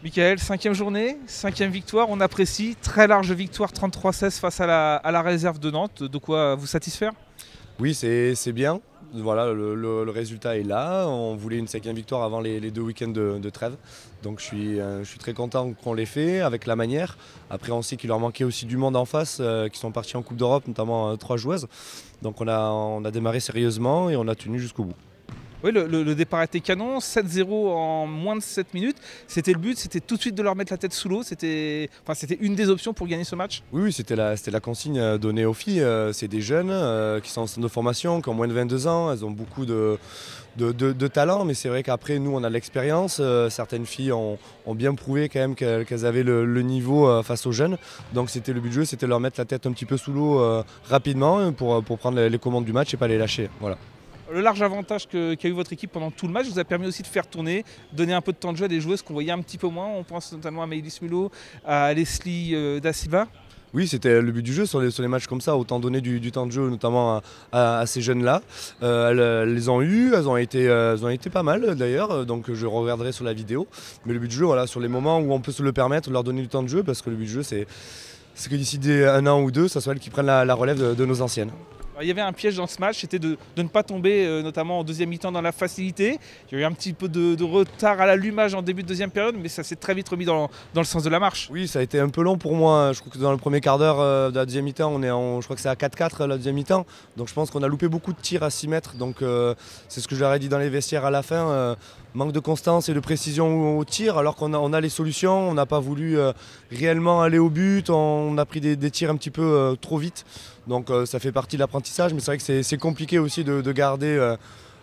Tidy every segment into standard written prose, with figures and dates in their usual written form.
Michael, cinquième journée, cinquième victoire, on apprécie. Très large victoire 33-16 face à la réserve de Nantes. De quoi vous satisfaire? Oui, c'est bien. Voilà, le résultat est là. On voulait une cinquième victoire avant les deux week-ends de trêve. Donc je suis très content qu'on l'ait fait avec la manière. Après, on sait qu'il leur manquait aussi du monde en face, qui sont partis en Coupe d'Europe, notamment trois joueuses. Donc on a démarré sérieusement et on a tenu jusqu'au bout. Oui, le départ était canon, 7-0 en moins de 7 minutes. C'était le but, c'était tout de suite de leur mettre la tête sous l'eau. C'était une des options pour gagner ce match. Oui, c'était la consigne donnée aux filles. C'est des jeunes qui sont en centre de formation, qui ont moins de 22 ans. Elles ont beaucoup de talent, mais c'est vrai qu'après, nous, on a de l'expérience. Certaines filles ont bien prouvé quand même qu'elles avaient le niveau face aux jeunes. Donc c'était le but du jeu, c'était leur mettre la tête un petit peu sous l'eau rapidement pour prendre les commandes du match et pas les lâcher. Voilà. Le large avantage qu'a eu votre équipe pendant tout le match vous a permis aussi de faire tourner, donner un peu de temps de jeu à des joueuses qu'on voyait un petit peu moins. On pense notamment à Maëlys Mulot, à Leslie Da Silva. Oui, c'était le but du jeu sur les matchs comme ça, autant donner du temps de jeu notamment à ces jeunes-là. Elles les ont eu, elles ont été pas mal d'ailleurs, donc je regarderai sur la vidéo. Mais le but du jeu, voilà, sur les moments où on peut se le permettre, leur donner du temps de jeu, parce que le but du jeu, c'est que d'ici un an ou deux, ça soit elles qui prennent la relève de nos anciennes. Il y avait un piège dans ce match, c'était de ne pas tomber, notamment en deuxième mi-temps, dans la facilité. Il y a eu un petit peu de retard à l'allumage en début de deuxième période, mais ça s'est très vite remis dans le sens de la marche. Oui, ça a été un peu long pour moi. Je crois que dans le premier quart d'heure de la deuxième mi-temps, je crois que c'est à 4-4 la deuxième mi-temps. Donc je pense qu'on a loupé beaucoup de tirs à 6 mètres. Donc c'est ce que je leur ai dit dans les vestiaires à la fin. Manque de constance et de précision au tir, alors qu'on a les solutions. On n'a pas voulu réellement aller au but. On a pris des tirs un petit peu trop vite. Donc ça fait partie de l'apprentissage. Mais c'est vrai que c'est compliqué aussi de garder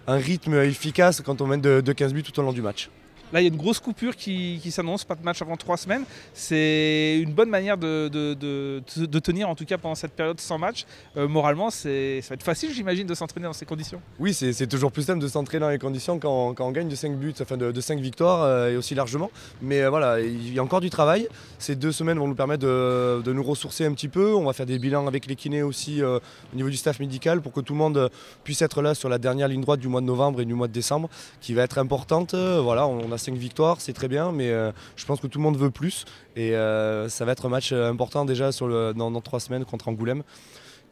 un rythme efficace quand on mène de 15 buts tout au long du match. Là, il y a une grosse coupure qui s'annonce, pas de match avant 3 semaines. C'est une bonne manière de tenir, en tout cas pendant cette période sans match. Moralement, ça va être facile, j'imagine, de s'entraîner dans ces conditions. Oui, c'est toujours plus simple de s'entraîner dans les conditions quand on gagne de 5 buts, enfin de 5 victoires et aussi largement. Mais voilà, il y a encore du travail. Ces 2 semaines vont nous permettre de nous ressourcer un petit peu. On va faire des bilans avec les kinés aussi au niveau du staff médical pour que tout le monde puisse être là sur la dernière ligne droite du mois de novembre et du mois de décembre, qui va être importante. Voilà, on a 5 victoires, c'est très bien, mais je pense que tout le monde veut plus. Et ça va être un match important déjà dans 3 semaines contre Angoulême,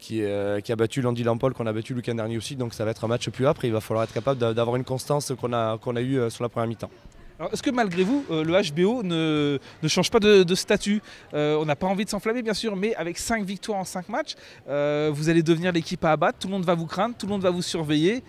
qui a battu Landy Lampol, qu'on a battu le week-end dernier aussi. Donc ça va être un match plus âpre et il va falloir être capable d'avoir une constance qu'on a eue sur la première mi-temps. Est-ce que malgré vous, le HBO ne change pas de statut? On n'a pas envie de s'enflammer bien sûr, mais avec 5 victoires en 5 matchs, vous allez devenir l'équipe à abattre, tout le monde va vous craindre, tout le monde va vous surveiller.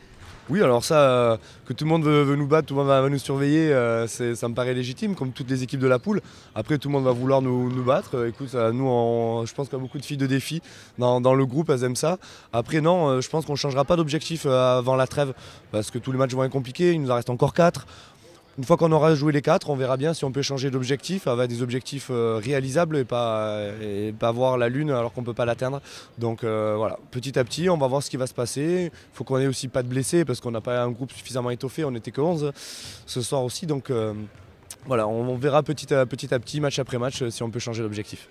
Oui, alors ça, que tout le monde veut nous battre, tout le monde va nous surveiller, ça me paraît légitime, comme toutes les équipes de la poule. Après, tout le monde va vouloir nous battre. Écoute, nous, je pense qu'il y a beaucoup de filles de défi dans le groupe, elles aiment ça. Après, non, je pense qu'on ne changera pas d'objectif avant la trêve, parce que tous les matchs vont être compliqués, il nous en reste encore 4. Une fois qu'on aura joué les 4, on verra bien si on peut changer d'objectif, avec des objectifs réalisables et pas voir la lune alors qu'on ne peut pas l'atteindre. Donc voilà, petit à petit, on va voir ce qui va se passer. Il faut qu'on ait aussi pas de blessés parce qu'on n'a pas un groupe suffisamment étoffé, on n'était que 11 ce soir aussi. Donc voilà, on verra petit à petit, match après match, si on peut changer d'objectif.